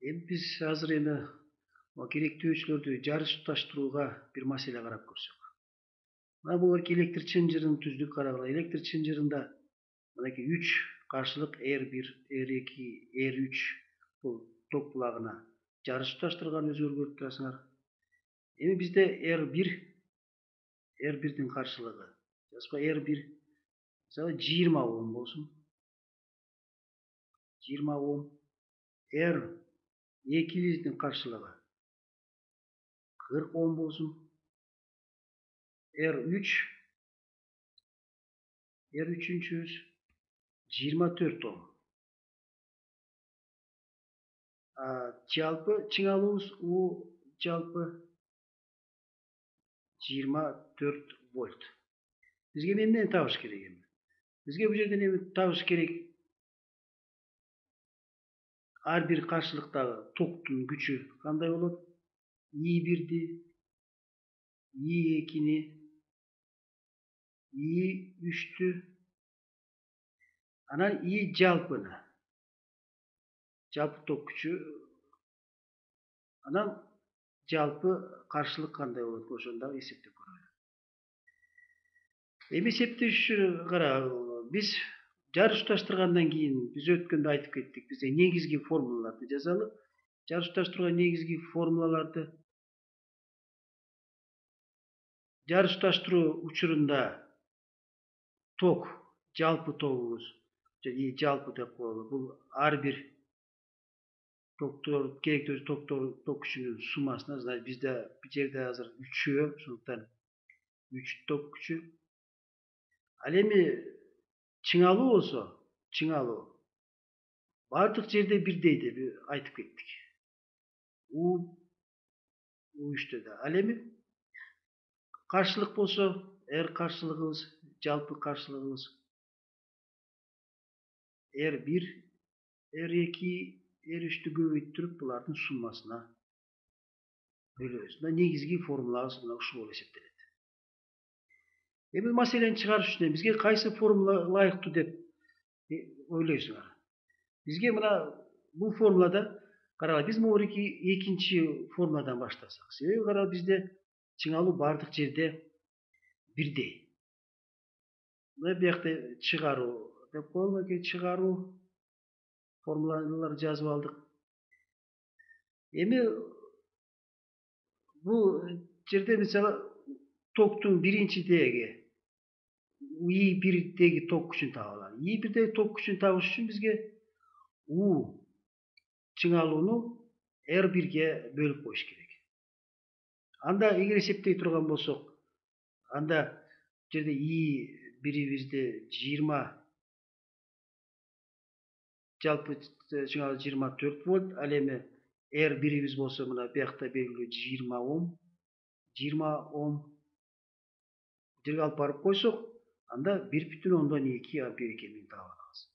Биз азыр эми керектөөчүлөрдү жарышташтырууга бир маселе карап көрсөк. Мына бул электр чынжырын түздүк карагыла. Электр чынжырында мынакей 3 каршылык R1, R2, R3 бул ток булагына жарыш туташтырганды өзүңөр көрүп турасыңар. Эми бизде R1'дин каршылыгы жазба R1 мисалы 20 Ом болсун. 20 Ом. R2'дин каршылыгы 40 Ом болсун. R3'ünчүбүз 24 Ом. Жалпы чыңалуубуз у жалпы 24 вольт. Бизге эмнени табыш керек эми? Бизге бул жерден эми табыш керек ар бир каршылыктагы токтун күчү кандай болот? I1'ди, I2'ни, I3'тү, анан I жалпыны. Жалпы ток күчү. Анан жалпы каршылык кандай болот? Ошону дагы эсептеп көрөлү. Эми эсептеши карагыла. Биз жарыш туташтыргандан кийин биз өткөндө айтып кеттик. Бизде негизги формулаларды жазалы. Жарыш туташтырууга негизги формулаларды жарыш туташтыруу учурунда ток, жалпы тогубуз, жалпы деп коелу. Бул ар бир токтор, керектүү ток күчүнүн суммасына, значит бизде бул жерде азыр 3-өө, ошондуктан 3 ток күчү. Ал эми чыңалуу болсо, чыңалуу бардык жерде бирдей деп айтып кеттик. U3'тө да. Ал эми каршылык болсо, R каршылыгыбыз, жалпы каршылыгыбыз R1, R2, R3'тү көбөйтүрүп булардын суммасына бөлөбүз. Мына негизги формулабыз мына ушул болуп эсептелет. Эми маселени чыгарыш үчүн бизге кайсы формула ылайыктуу деп ойлойсуңар? Бизге мына бул формулада карагыла, биз могу экинчи формуладан баштасак. Себеби карагыла, бизде чыңалуу бардык жерде бирдей. Мына биякта чыгаруу деп коелу, чыгаруу формулаларды жазып алдык. Эми бул жерде мисалы токтун биринчидеги I1'деги ток күчүн таап алалы. I1'деги ток күчүн табыш үчүн бизге U чыңалууну R1'ге бөлүп коюш керек. Анда эгер эсептей турган болсок, анда жерде I1'бизде 20, жалпы чыңалуу 24 вольт, ал эми R1'биз болсо мына биякта белгилүү 20 Ом. 20 Ом жерге алып барып койсок, анда 1,2 ампер экенин таап алабыз.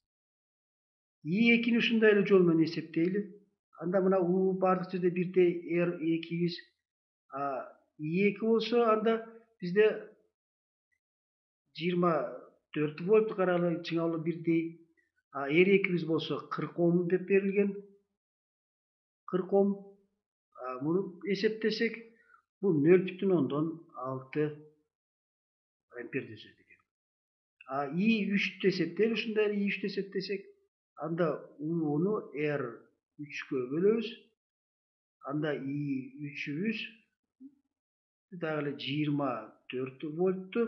I2'ни ушундай эле жол менен эсептейли. Анда мына U бардык жерде бирдей R2'биз. I2 болсо анда бизде 24 вольт карагыла, чыңалуу бирдей. R2'биз болсо 40 Ом деп берилген. 40 Ом. Муну эсептесек, бул 0,6 ампер түзөт экен. I3'тү эсептейли, ушундай эле I3'тү эсептесек, анда U'ну R3'кө бөлөбүз. Анда I3'үбүз дагы эле 24 вольтту.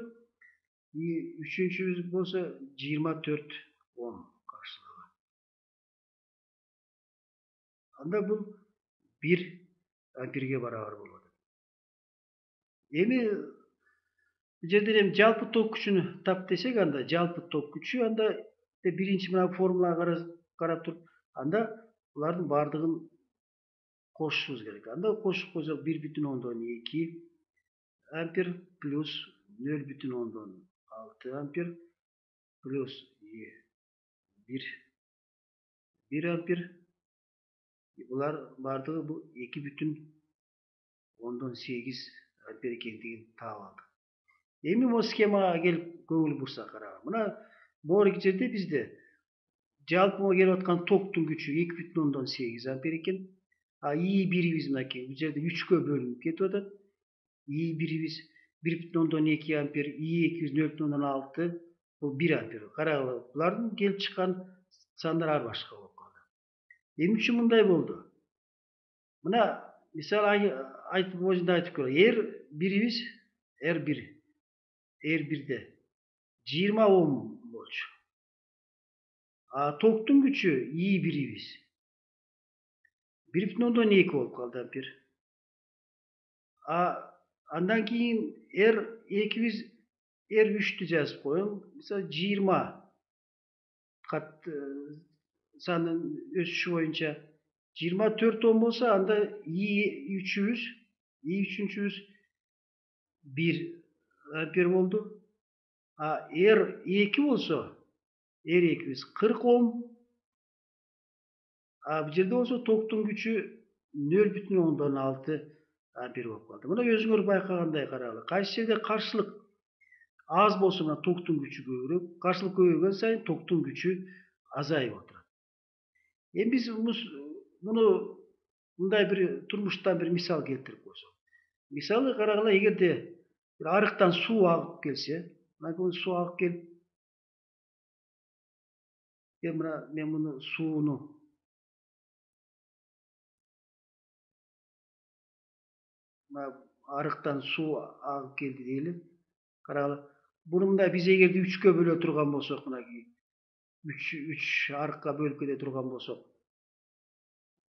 I3'үбүз болсо 24 Ом каршылыгы. Анда бул 1 амперге барабар болот. Эми бул жерден эми жалпы ток күчүнү тап десек, анда жалпы ток күчү, анда биринчи мына формулага карап туруп, анда булардын бардыгын кошушубуз керек. Анда кошуп койсок 1,2 ампер плюс 0,6 ампер плюс 1 ампер. Булар бардыгы бул 2,8 ампер экендигин таап алдык. Эми могу схемага келип көңүл бурсак карагыла. Мына могу жерде бизде жалпы келип аткан токтун күчү 2,8 ампер экен. i birimiz mınакей bu жерде 3'кө bölünüp ketip atat. i birimiz 1,2 amper, i2'miz 0,6 bu 1 amper. Karagıla bulardın gelip çıkan sanlar ar başka bolup kaldı. Emin üçün mындай boldu. Mına misal aytıp özünde aytıp koyayım. R1'de 20 ohm bolчу. Toktun gücü i birimiz 1,2 bolup kaldı amper. Andan keyin R2'miz R3'tü жазып koyalım. Mesela 20 kat sanın ösüşü boyunca 24 ohm olsa anda i3'ümüz 1 amper oldu. R2 olsa R2'miz 40 ohm. Bu жерде olsa toktun gücü 0,6 amper bolup kaldı. Buna özüңөр baykaganday karagыла. Kayсы жерде karşılık az bolsa mına toktun gücü köbürөөк, karşılık köpөйгөн сайын toktun gücü azayıp oturат. Endi biz bunu mындай bir turmuştan bir misal keltirip koysok. Misalı karagıla egerde bir arıktan su agıp kelse, mına su agıp kelip, men bunu suunu arıktan su agıp keldi deyeli. Karagıla. Bunu mындай biz egerde 3'kө bölө turgan bolsok, mınакей 3 arıkka bölüp kete turgan bolsok,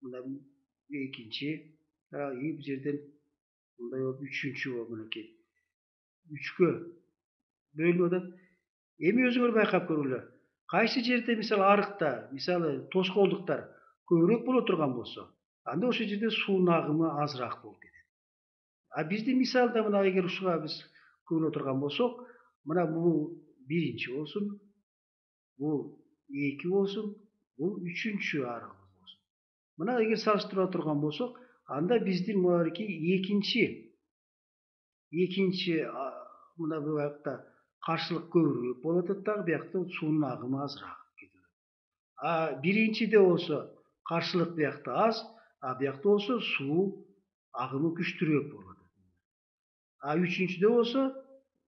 mına ekinci, bu жерден mындай bolup 3'üncü bolup mынакей 3'kө bölünüp atat. Эми өзүңөр байкап көргүлө. Кайсы жерде мисалы арыкта, мисалы тоскоолдуктар көбүрөөк боло турган болсо, анда ошол жерде суунун агымы азыраак болуп кетет. Биздин мисалда мына эгер ушуга биз көрүнө турган болсок, мына бул биринчи болсун, бул эки болсун, бул үчүнчү арыгыбыз болсун. Мына эгер салыштыра турган болсок, анда биздин мынакей экинчи мына бул жакта каршылык көбүрөөк болуп атат дагы, биякта суунун агымы азыраак кетип атат. Биринчиде болсо каршылык биякта аз, биякта болсо суу агымы күчтүүрөөк болуп атат. Үчүнчүдө болсо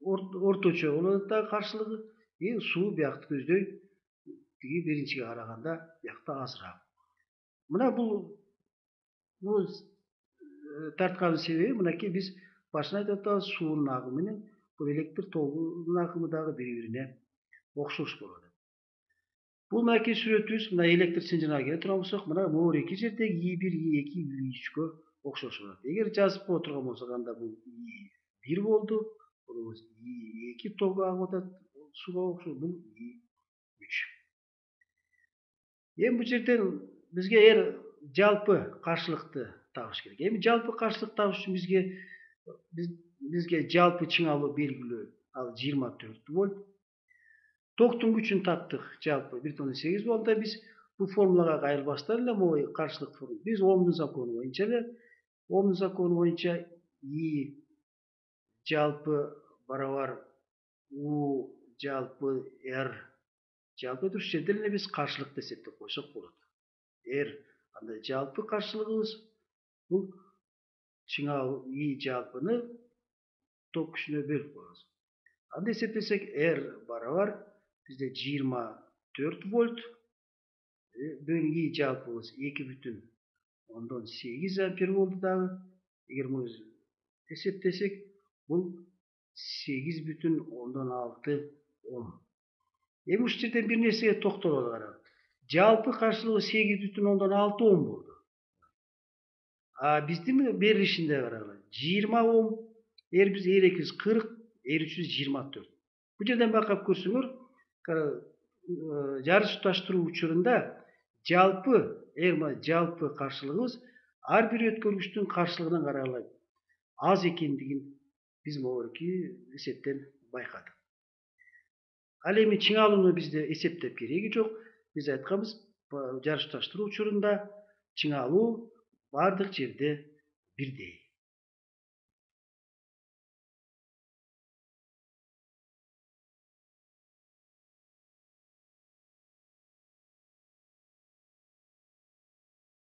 орточо болуп атат дагы каршылыгы, суу биякты көздөй тиги биринчиге караганда биякта азыраак. Мына бул тарткандын себеби мынакей биз башында айтып атабыз, суунун агымы менен бул электр тогунун агымы дагы бири-бирине окшош болуп атат. Бул мынакей сүрөтүбүз мына электр сымжырына келе турган болсок, мына могу эки жердеги i1, i2, i3кө окшош болот. Эгер жазып кое турган болсок, анда бул i1 болду, бул i2 тогу агып атат, сууга окшош, бул i3. Эми бул жерден бизге жалпы каршылыкты табыш керек. Эми жалпы каршылык табыш үчүн бизге жалпы чыңалуу белгилөө, ал 24 вольт. Токтун күчүн таптык, жалпы 1,8 вольтта биз бул формулага кайрылбастан эле могу каршылык формула. Биз Ohm'ун закону боюнча I жалпы барабар U жалпы R жалпы туруш жерден эле биз каршылыкты эсептеп койсок болот. Анда жалпы каршылыгыбыз бул чыңалуу I жалпыны ток күчүнө бөлүп коебуз. Анда эсептесек R барабар bizde 24 volt, I жалпыбыз 2,8 amper болду дагы. Эгер муну эсептесек, бул 8,6 ohm. Эми ушул жерден бир нерсеге токтололу карагыла. Жалпы каршылыгы 8,6 ohm болду. Биздин берилишинде карагыла 20 ohm, биз R2'miz 40, R3'miz 24. Бул жерден байкап көрсөңөр, жарыш туташтыруу учурунда жалпы каршылыгыбыз ар бир өткөргүчтүн каршылыгынан карагыла аз экендигин биз могуки эсептен байкадык. Ал эми чыңалууну бизде эсептеп кереги жок. Биз айтканбыз, жарыш туташтыруу учурунда чыңалуу бардык жерде бирдей.